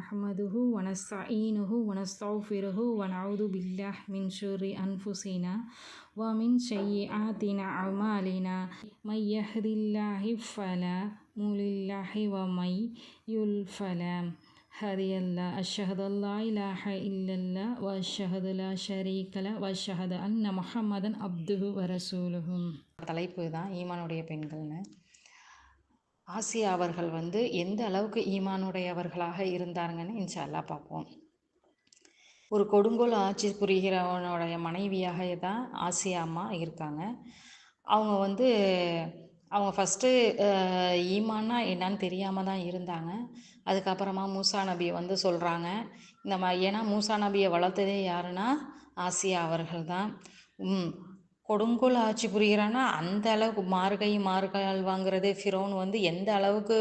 نحمده ونستعينه ونستغفره ونعوذ بالله من شر أنفسنا ومن سيئات أعمالنا من يهد الله فلا مضل له ومن يضلل فلا هادي له أشهد أن لا إله إلا الله وأشهد لا شريك له وأشهد أن محمدا عبده ورسوله. தலைப்பு தான் ஈமானுடைய பெண்கள்னு. ஆசியா அவர்கள் எந்த அளவுக்கு ஈமானுடையவர்களாக இருந்தாங்கன்னு இன்ஷா அல்லாஹ் பார்ப்போம். ஒரு கொடுங்கோல் ஆட்சி புரிகிறவனுடைய மனைவியாக தான் ஆசியா அம்மா இருக்காங்க. அவங்க அவங்க ஃபஸ்ட்டு ஈமான்னா என்னன்னு தெரியாமல் தான் இருந்தாங்க. அதுக்கப்புறமா மூசா நபியை சொல்கிறாங்க இந்த மாதிரி. ஏன்னா மூசா நபியை வளர்த்ததே யாருன்னா ஆசியா அவர்கள் தான். கொடுங்கோல் ஆட்சி புரிகிறான்னா அந்த அளவுக்கு மார்கால் வாங்குறது. ஃபிரோன் எந்த அளவுக்கு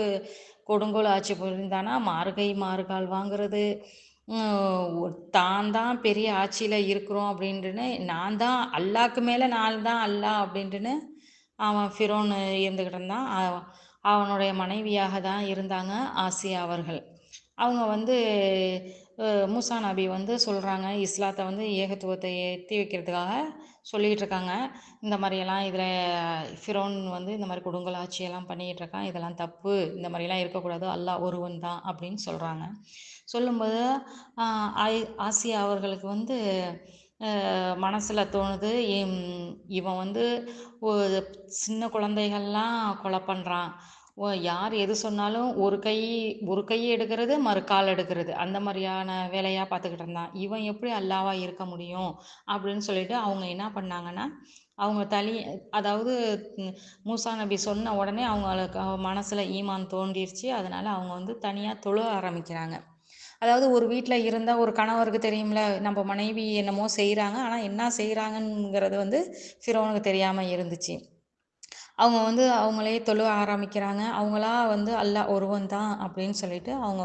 கொடுங்கோல் ஆட்சி புரிந்தானா மார்கால் வாங்குறது. தான் தான் பெரிய ஆட்சியில் இருக்கிறோம் அப்படின்ட்டுன்னு, நான் தான் அல்லாக்கு மேலே நான் தான் அல்லா அப்படின்ட்டுன்னு அவன் ஃபிரோன் இருந்துக்கிட்டு இருந்தான். அவனுடைய மனைவியாக தான் இருந்தாங்க ஆசியா அவர்கள். அவங்க மூசா நபி சொல்கிறாங்க இஸ்லாத்தை ஏகத்துவத்தை ஏற்றி வைக்கிறதுக்காக சொல்லிகிட்டு இருக்காங்க. இந்த மாதிரியெல்லாம் இதில் ஃபிரோன் இந்த மாதிரி கொடுங்கோல் ஆட்சியெல்லாம் பண்ணிகிட்டு இருக்கான், இதெல்லாம் தப்பு, இந்த மாதிரிலாம் இருக்கக்கூடாது, அல்லாஹ் ஒருவன் தான் அப்படின்னு சொல்கிறாங்க. சொல்லும்போது ஆசியா அவர்களுக்கு மனசில் தோணுது, இவன் ஒரு சின்ன குழந்தைகள்லாம் கொலை பண்ணுறான், யார் எது சொன்னாலும் ஒரு கை எடுக்கிறது மறுகால் எடுக்கிறது, அந்த மாதிரியான வேலையாக பார்த்துக்கிட்டு இருந்தான். இவன் எப்படி அல்லாவா இருக்க முடியும் அப்படின்னு சொல்லிட்டு அவங்க என்ன பண்ணாங்கன்னா, அவங்க அதாவது மூசா நபி சொன்ன உடனே அவங்களுக்கு மனசில் ஈமான் தோன்றிருச்சு. அதனால் அவங்க தனியாக தொழ ஆரம்பிக்கிறாங்க. அதாவது ஒரு வீட்டில் இருந்தால் ஒரு கணவருக்கு தெரியும்ல, நம்ம மனைவி என்னமோ செய்கிறாங்க, ஆனால் என்ன செய்கிறாங்கங்கிறது ஃபிரோனுக்கு தெரியாமல் இருந்துச்சு. அவங்க அவங்களே தொழ ஆரம்பிக்கிறாங்க. அவங்களா அல்லாஹ் ஒருவன் தான் அப்படின்னு சொல்லிட்டு அவங்க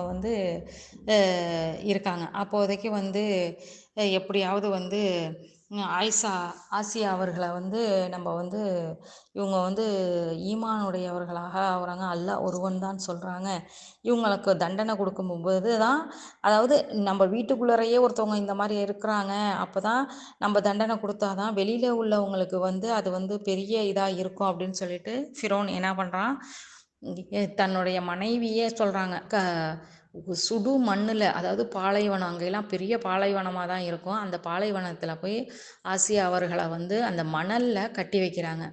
இருக்காங்க. அப்போதைக்கு எப்படியாவது ஆசியா அவர்களை நம்ம இவங்க ஈமானுடையவர்களாக ஆகுறாங்க, அல்லாஹ் ஒருவன் தான் சொல்கிறாங்க. இவங்களுக்கு தண்டனை கொடுக்கும்போது தான், அதாவது நம்ம வீட்டுக்குள்ளறையே ஒருத்தவங்க இந்த மாதிரி இருக்கிறாங்க, அப்போ தான் நம்ம தண்டனை கொடுத்தா தான் வெளியில் உள்ளவங்களுக்கு அது பெரிய இதாக இருக்கும் அப்படின்னு சொல்லிட்டு ஃபிரோன் என்ன பண்ணுறான், தன்னுடைய மனைவியே சொல்கிறாங்க சுடு மண்ணில், அதாவது பாலைவனம், அங்கெல்லாம் பெரிய பாலைவனமாக தான் இருக்கும், அந்த பாலைவனத்தில் போய் ஆசியா அவர்களை அந்த மணலில் கட்டி வைக்கிறாங்க.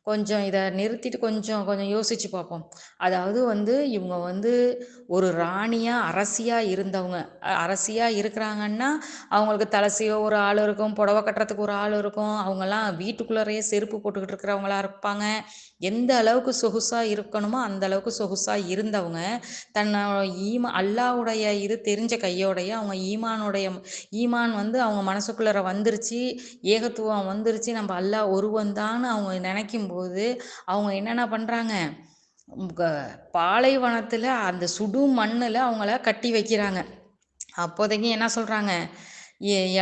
கொஞ்சம் இதை நிறுத்திட்டு கொஞ்சம் யோசித்து பார்ப்போம். அதாவது இவங்க ஒரு ராணியாக அரசியாக இருந்தவங்க, அரசியாக இருக்கிறாங்கன்னா அவங்களுக்கு தலசியோ ஒரு ஆள் இருக்கும், புடவை கட்டுறதுக்கு ஒரு ஆள் இருக்கும், அவங்கெல்லாம் வீட்டுக்குள்ளறையே செருப்பு போட்டுக்கிட்டு இருக்கிறவங்களா இருப்பாங்க. எந்த அளவுக்கு சொகுசாக இருக்கணுமோ அந்த அளவுக்கு சொகுசாக இருந்தவங்க தன்னை அல்லாவுடைய இது தெரிஞ்ச கையோடைய அவங்க ஈமான் அவங்க மனசுக்குள்ளே வந்துருச்சு, ஏகத்துவம் வந்துருச்சு, நம்ம அல்லாஹ் ஒருவன் தான் அவங்க நினைக்கும் போது அவங்க என்னென்ன பண்ணுறாங்க, பாலைவனத்தில் அந்த சுடு மண்ணில் அவங்கள கட்டி வைக்கிறாங்க. அப்போதைக்கு என்ன சொல்கிறாங்க,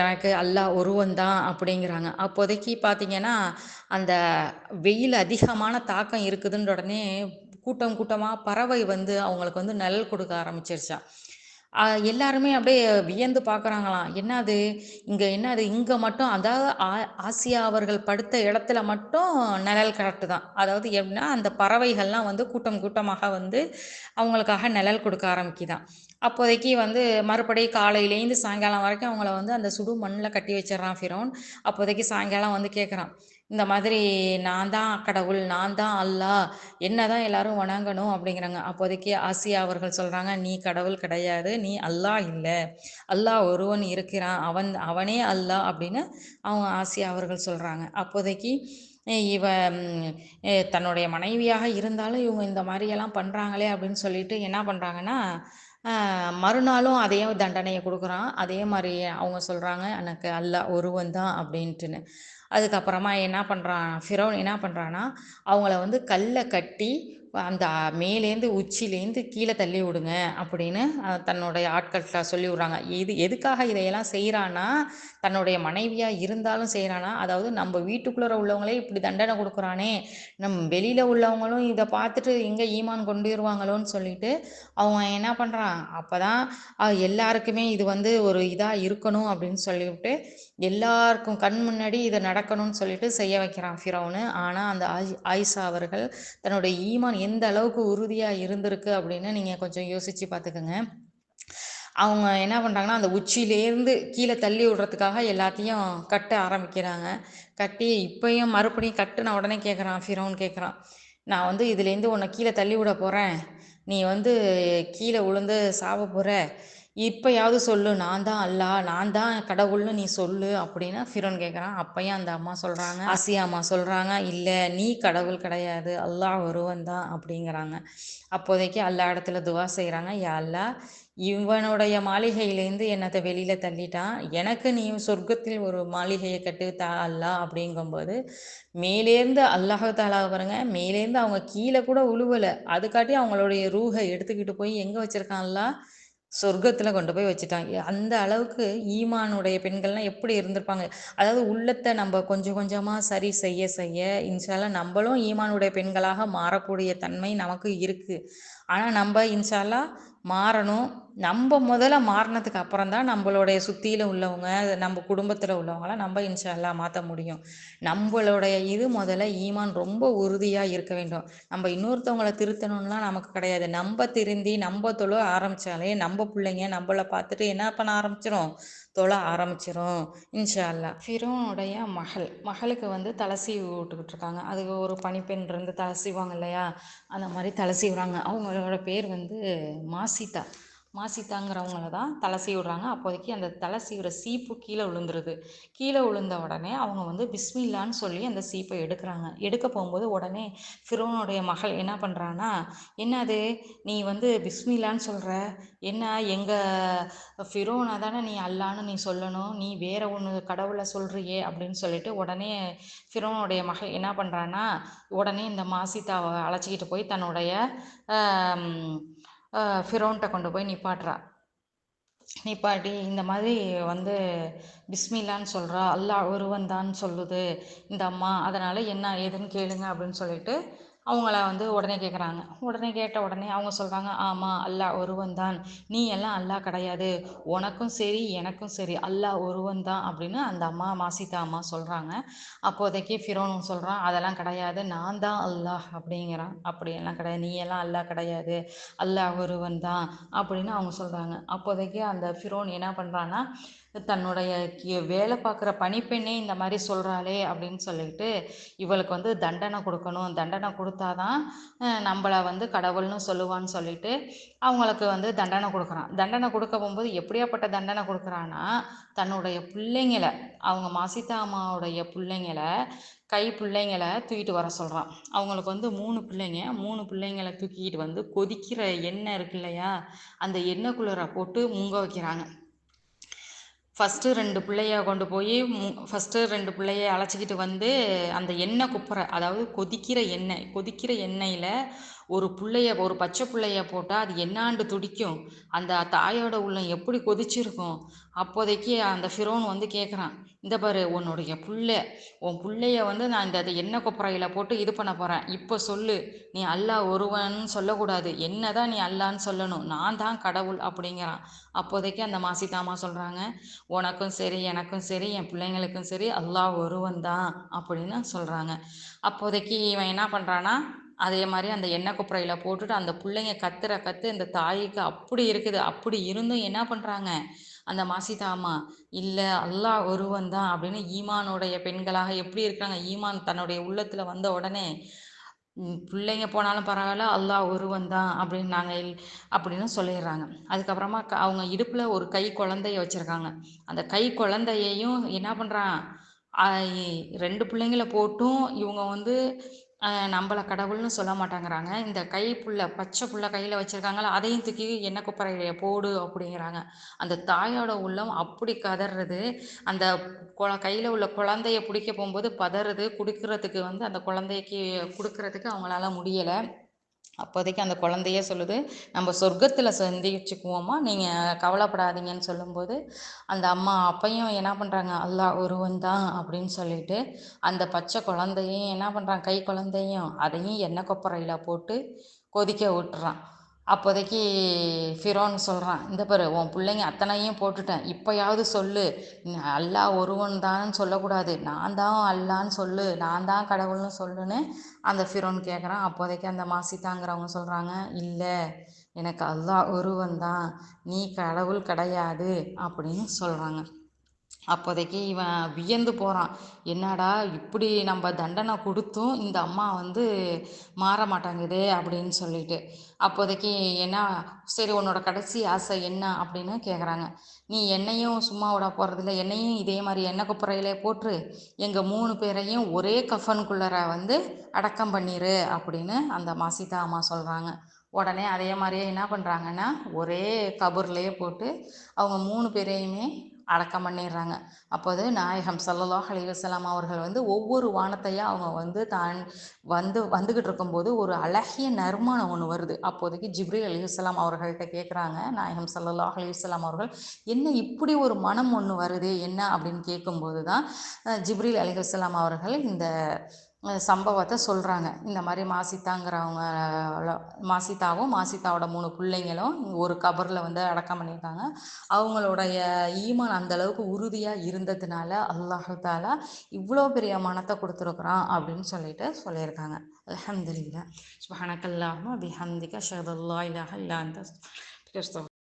எனக்கு அல்லாஹ் ஒருவன் தான் அப்படிங்கிறாங்க. அப்போதைக்கு பார்த்தீங்கன்னா அந்த வெயில் அதிகமான தாக்கம் இருக்குதுன்ற உடனே கூட்டம் கூட்டமாக பறவை அவங்களுக்கு நிழல் கொடுக்க ஆரம்பிச்சிருச்சான். எல்லாருமே அப்படியே வியந்து பார்க்குறாங்களாம், என்னது இங்கே மட்டும், அதாவது ஆசியா அவர்கள் படுத்த இடத்துல மட்டும் நிழல் கரெக்டு அதாவது எப்படின்னா அந்த பறவைகள்லாம் கூட்டம் கூட்டமாக அவங்களுக்காக நிழல் கொடுக்க ஆரம்பிக்குதான். அப்போதைக்கு மறுபடியும் காலையிலேருந்து சாயங்காலம் வரைக்கும் அவங்கள அந்த சுடு மண்ணில் கட்டி வச்சிடறான் ஃபிரோன். அப்போதைக்கு சாயங்காலம் கேட்குறான், இந்த மாதிரி நான் தான் கடவுள், நான் தான் அல்லாஹ், என்ன தான் எல்லாரும் வணங்கணும் அப்படிங்கிறாங்க. அப்போதைக்கு ஆசியா அவர்கள் சொல்கிறாங்க, நீ கடவுள் கிடையாது, நீ அல்லாஹ் இல்லை, அல்லாஹ் ஒருவன் இருக்கிறான், அவனே அல்லாஹ் அப்படின்னு அவங்க ஆசியா அவர்கள் சொல்கிறாங்க. அப்போதைக்கு இவ தன்னுடைய மனைவியாக இருந்தாலும் இவங்க இந்த மாதிரியெல்லாம் பண்ணுறாங்களே அப்படின்னு சொல்லிட்டு என்ன பண்ணுறாங்கன்னா, மறுநாளும் அதே தண்டனையை கொடுக்குறான். அதே மாதிரி அவங்க சொல்கிறாங்க, எனக்கு அல்லாஹ் ஒருவன் தான் அப்படின்ட்டுன்னு. அதுக்கப்புறமா என்ன பண்ணுறான் ஃபிரோன், என்ன பண்ணுறான்னா அவங்கள கல்லை கட்டி அந்த மேலேருந்து உச்சியிலேருந்து கீழே தள்ளி விடுங்க அப்படின்னு தன்னுடைய ஆட்கள்கிட்ட சொல்லி விட்றாங்க. இது எதுக்காக இதையெல்லாம் செய்கிறான்னா, தன்னுடைய மனைவியாக இருந்தாலும் செய்கிறானா, அதாவது நம்ம வீட்டுக்குள்ளே உள்ளவங்களே இப்படி தண்டனை கொடுக்குறானே, வெளியில் உள்ளவங்களும் இதை பார்த்துட்டு எங்கே ஈமான் கொண்டுருவாங்களோன்னு சொல்லிட்டு அவன் என்ன பண்ணுறான், அப்போ தான் எல்லாருக்குமே இது வந்து ஒரு இதாக இருக்கணும் அப்படின்னு சொல்லிவிட்டு எல்லாருக்கும் கண் முன்னாடி இதை நடக்கணும்னு சொல்லிட்டு செய்ய வைக்கிறான் ஃபிரௌனு. ஆனால் அந்த ஆயிஷா அவர்கள் தன்னுடைய ஈமான் எந்த அளவுக்கு உறுதியாக இருந்திருக்கு அப்படின்னு நீங்கள் கொஞ்சம் யோசித்து பார்த்துக்கோங்க. அவங்க என்ன பண்ணுறாங்கன்னா, அந்த உச்சியிலேருந்து கீழே தள்ளி விடுறதுக்காக எல்லாத்தையும் கட்ட ஆரம்பிக்கிறாங்க. கட்டி இப்பயும் மறுபடியும் கட்டுன உடனே கேட்குறான், ஃபிரௌன் கேட்குறான், நான் வந்து இதுலேருந்து உன்னை கீழே தள்ளி விட போகிறேன், நீ வந்து கீழே விழுந்து சாவ போகிற, இப்பயாவது சொல்லு, நான் தான் அல்லாஹ், நான் தான் கடவுள்னு நீ சொல்லு அப்படின்னு ஃபிரௌன் கேட்குறான். அப்பயும் அந்த அம்மா சொல்கிறாங்க, ஆசியா அம்மா சொல்கிறாங்க, இல்லை நீ கடவுள் கிடையாது, அல்லாஹ் ஒருவன் தான் அப்படிங்கிறாங்க. அப்போதைக்கு அல்லா இடத்துல துவா செய்கிறாங்க, யா அல்லாஹ், இவனுடைய மாளிகையிலேருந்து என்னத்தை வெளியில் தள்ளிட்டான், எனக்கு நீ சொர்க்கத்தில் ஒரு மாளிகையை கட்டு தா அல்லாஹ் அப்படிங்கும்போது மேலேருந்து அல்லாஹ் தாலா பாருங்க, மேலேருந்து அவங்க கீழே கூட உழுவலை, அதுக்காட்டி அவங்களுடைய ரூஹை எடுத்துக்கிட்டு போய் எங்கே வச்சுருக்கான் அல்லாஹ், சொர்க்கத்தில் கொண்டு போய் வச்சுட்டாங்க. அந்த அளவுக்கு ஈமானுடைய பெண்கள்லாம் எப்படி இருந்திருப்பாங்க. அதாவது உள்ளத்தை நம்ம கொஞ்சம் கொஞ்சமாக சரி செய்ய செய்ய இன்ஷால்லா நம்மளும் ஈமானுடைய பெண்களாக மாறக்கூடிய தன்மை நமக்கு இருக்குது. ஆனால் நம்ம இன்ஷால்லா மாறணும். நம்ம முதல்ல மாறினதுக்கு அப்புறம் தான் நம்மளுடைய சுற்றியில் உள்ளவங்க, நம்ம குடும்பத்தில் உள்ளவங்களாம் நம்ம இன்ஷால்லா மாற்ற முடியும். நம்மளுடைய இது முதல்ல ஈமான் ரொம்ப உறுதியாக இருக்க வேண்டும். நம்ம இன்னொருத்தவங்களை திருத்தணும்லாம் நமக்கு கிடையாது. நம்ம திருந்தி நம்ம தொழ ஆரம்பித்தாலே நம்ம பிள்ளைங்க நம்மளை பார்த்துட்டு என்ன பண்ண ஆரம்பிச்சிரும், தொழ ஆரம்பிச்சிரும் இன்ஷா அல்லாஹ். ஃபிரௌனுடைய மகளுக்கு வந்து தலை சீவி விட்டுக்கிட்டு இருக்காங்க. அதுக்கு ஒரு பணிப்பெண் இருந்து தலை சீவாங்க இல்லையா, அந்த மாதிரி தலை சீவுறாங்க. அவங்களோட பேர் வந்து மாசிதா. மாசிதாங்கிறவங்கள தான் தலை சீவிடுறாங்க. அப்போதைக்கு அந்த தலை சீவுற சீப்பு கீழே விழுந்துருது. கீழே விழுந்த உடனே அவங்க வந்து பிஸ்மில்லான்னு சொல்லி அந்த சீப்பை எடுக்கிறாங்க. எடுக்க போகும்போது உடனே ஃபிரௌனுடைய மகள் என்ன பண்ணுறான்னா, என்னது நீ வந்து பிஸ்மில்லான்னு சொல்கிற, என்ன எங்கள் ஃபிரௌனை தானே நீ அல்லான்னு நீ சொல்லணும், நீ வேற ஒன்று கடவுளை சொல்கிறியே அப்படின்னு சொல்லிட்டு உடனே ஃபிரௌனுடைய மகள் என்ன பண்ணுறான்னா, உடனே இந்த மாசிதாவை அழைச்சிக்கிட்டு போய் தன்னுடைய ஃபிரௌன்கிட்ட கொண்டு போய் நிப்பாட்டுறா. நிப்பாட்டி இந்த மாதிரி வந்து பிஸ்மில்லான்னு சொல்கிறா, அல்லாஹ் ஒருவன் தான் சொல்லுது இந்த அம்மா, அதனால் என்ன ஏதுன்னு கேளுங்க அப்படின்னு சொல்லிட்டு அவங்கள வந்து உடனே கேட்குறாங்க. உடனே கேட்ட உடனே அவங்க சொல்கிறாங்க, ஆமாம் அல்லாஹ் ஒருவன் தான், நீ எல்லாம் அல்லாஹ் கிடையாது, உனக்கும் சரி எனக்கும் சரி அல்லாஹ் ஒருவன் தான் அப்படின்னு அந்த அம்மா மாசிதா அம்மா சொல்கிறாங்க. அப்போதைக்கு ஃபிரௌனும் சொல்கிறான், அதெல்லாம் கிடையாது, நான் தான் அல்லாஹ் அப்படிங்கிறான். அப்படியெல்லாம் கிடையாது, நீ எல்லாம் அல்லாஹ் கிடையாது, அல்லாஹ் ஒருவன் தான் அப்படின்னு அவங்க சொல்கிறாங்க. அப்போதைக்கு அந்த ஃபிரௌன் என்ன பண்ணுறான்னா, தன்னுடைய வேலை பார்க்குற பணிப்பெண்ணே இந்த மாதிரி சொல்கிறாளே அப்படின்னு சொல்லிட்டு இவளுக்கு வந்து தண்டனை கொடுக்கணும், தண்டனை கொடுத்தாதான் நம்மளை வந்து கடவுள்னு சொல்லுவான்னு சொல்லிட்டு அவங்களுக்கு வந்து தண்டனை கொடுக்குறான். தண்டனை கொடுக்க போகும்போது எப்படியாப்பட்ட தண்டனை கொடுக்குறான்னா, தன்னுடைய பிள்ளைங்களை, அவங்க மாசிதா அம்மாவுடைய பிள்ளைங்களை, பிள்ளைங்களை தூக்கிட்டு வர சொல்கிறான். அவங்களுக்கு வந்து 3 பிள்ளைங்க, 3 பிள்ளைங்களை தூக்கிட்டு வந்து கொதிக்கிற எண்ணெய் இருக்கு இல்லையா, அந்த எண்ணெய்க்குள்ளே போட்டு முங்க வைக்கிறாங்க. ஃபஸ்ட்டு 2 பிள்ளைய கொண்டு போய் ஃபஸ்ட்டு 2 பிள்ளைய அழைச்சிக்கிட்டு வந்து அந்த எண்ணெய் குப்புற, அதாவது கொதிக்கிற எண்ணெயில் ஒரு பச்சை பிள்ளைய போட்டால் அது என்னாண்டு துடிக்கும், அந்த தாயோட உள்ளம் எப்படி கொதிச்சிருக்கும். அப்போதைக்கு அந்த ஃபிரௌன் வந்து கேட்குறான், இந்த பாரு உன் பிள்ளைய வந்து நான் இந்த எண்ணெய் கொப்பரையில் போட்டு இது பண்ண போகிறேன், இப்போ சொல்லு, நீ அல்லாஹ் ஒருவன் சொல்லக்கூடாது, என்ன தான் நீ அல்லான்னு சொல்லணும், நான் தான் கடவுள் அப்படிங்கிறான். அப்போதைக்கு அந்த மாசிதாமா சொல்கிறாங்க, உனக்கும் சரி எனக்கும் சரி என் பிள்ளைங்களுக்கும் சரி அல்லாஹ் ஒருவன் தான் அப்படின்னு சொல்கிறாங்க. அப்போதைக்கு இவன் என்ன பண்ணுறான்னா, அதே மாதிரி அந்த எண்ணெய் கொப்பரையில் போட்டுட்டு அந்த பிள்ளைங்க கத்துற கத்து இந்த தாய்க்கு அப்படி இருக்குது. அப்படி இருந்தும் என்ன பண்ணுறாங்க அந்த மாசிதா அம்மா, இல்லை அல்லாஹ் ஒருவன் தான் அப்படின்னு ஈமானுடைய பெண்களாக எப்படி இருக்காங்க, ஈமான் தன்னுடைய உள்ளத்தில் வந்த உடனே பிள்ளைங்க போனாலும் பரவாயில்ல அல்லாஹ் ஒருவன் தான் அப்படின்னு அப்படின்னு சொல்லிடுறாங்க. அதுக்கப்புறமா அவங்க இடுப்பில் ஒரு கை குழந்தைய வச்சுருக்காங்க. அந்த கை குழந்தையையும் என்ன பண்ணுறான், 2 பிள்ளைங்கள போட்டும் இவங்க வந்து நம்மளை கடவுள்னு சொல்ல மாட்டாங்கிறாங்க. இந்த பச்சை புள்ள கையில் வச்சுருக்காங்களா, அதையும் தூக்கி எண்ணெய் குப்பரையில போடு அப்படிங்கிறாங்க. அந்த தாயோட உள்ளம் அப்படி கதறது, அந்த கையில் உள்ள குழந்தைய பிடிக்க போகும்போது பதறது, கொடுக்கறதுக்கு வந்து அந்த குழந்தைக்கு கொடுக்கறதுக்கு அவங்களால முடியலை. அப்போதைக்கு அந்த குழந்தையே சொல்லுது, நம்ம சொர்க்கத்தில் சந்திச்சுக்குவோமா, நீங்கள் கவலைப்படாதீங்கன்னு சொல்லும்போது அந்த அம்மா அப்பையும் என்ன பண்ணுறாங்க, அல்லாஹ் ஒருவன் தான் அப்படின்னு சொல்லிட்டு அந்த பச்சை குழந்தையும் என்ன பண்ணுறான், கை குழந்தையும் அதையும் எண்ணெய் கொப்பரையில் போட்டு கொதிக்க விட்டுறான். அப்போதைக்கு ஃபிரோன் சொல்கிறான், இந்த பாரு உன் பிள்ளைங்க அத்தனையும் போட்டுட்டேன், இப்போயாவது சொல்லு, அல்லாஹ் ஒருவன் தான் சொல்லக்கூடாது, நான் தான் அல்லான்னு சொல்லு, நான் தான் கடவுள்னு சொல்லுன்னு அந்த ஃபிரோன் கேட்குறான். அப்போதைக்கு அந்த மாசித்தாங்கிறவங்க சொல்கிறாங்க, இல்லை எனக்கு அல்லாஹ் ஒருவன் தான், நீ கடவுள் கிடையாது அப்படின்னு சொல்கிறாங்க. அப்போதைக்கு இவன் வியந்து போகிறான், என்னடா இப்படி நம்ம தண்டனை கொடுத்தும் இந்த அம்மா வந்து மாற மாட்டாங்குதே அப்படின்னு சொல்லிட்டு. அப்போதைக்கு என்ன, சரி உன்னோட கடைசி ஆசை என்ன அப்படின்னு கேட்குறாங்க. நீ என்னையும் சும்மா விட போகிறதில்ல, என்னையும் இதே மாதிரி எண்ணெய் குப்பரையிலே போட்டுரு, எங்கள் 3 பேரையும் ஒரே கஃபனுக்குள்ளர வந்து அடக்கம் பண்ணிடு அப்படின்னு அந்த மாசிதா அம்மா சொல்கிறாங்க. உடனே அதே மாதிரியே என்ன பண்ணுறாங்கன்னா, ஒரே கபூர்லேயே போட்டு அவங்க 3 பேரையுமே அடக்கம் பண்ணிடுறாங்க. அப்போது நாயகம் ஸல்லல்லாஹு அலைஹி வஸல்லம் அவர்கள் வந்து ஒவ்வொரு வானத்தையும் அவங்க வந்து வந்துக்கிட்டு இருக்கும்போது ஒரு அழகிய நறுமணம் ஒன்று வருது. அப்போதைக்கு ஜிப்ரீல் அலைஹிஸ்ஸலாம் அவர்கள்ட்ட கேட்குறாங்க நாயகம் ஸல்லல்லாஹு அலைஹி வஸல்லம் அவர்கள், என்ன இப்படி ஒரு மனம் ஒன்று வருது என்ன அப்படின்னு கேட்கும்போது தான் ஜிப்ரீல் அலைஹிஸ்ஸலாம் அவர்கள் இந்த சம்பவத்தை சொல்கிறாங்க. இந்த மாதிரி மாசித்தாவும் மாசித்தாவோட 3 பிள்ளைங்களும் ஒரு கபரில் வந்து அடக்கம் பண்ணியிருக்காங்க. அவங்களுடைய ஈமான் அந்த அளவுக்கு உறுதியாக இருந்ததுனால அல்லாஹு தாலா இவ்வளோ பெரிய மனத்தை கொடுத்துருக்குறான் அப்படின்னு சொல்லியிருக்காங்க. அல்ஹம்துலில்லாஹ். சுப்ஹானக்கல்லாஹும்ம பிஹம்திக அஷ்ஹது அல்லா இலாஹ இல்லா அன்த அஸ்தக்ஃபிருக்க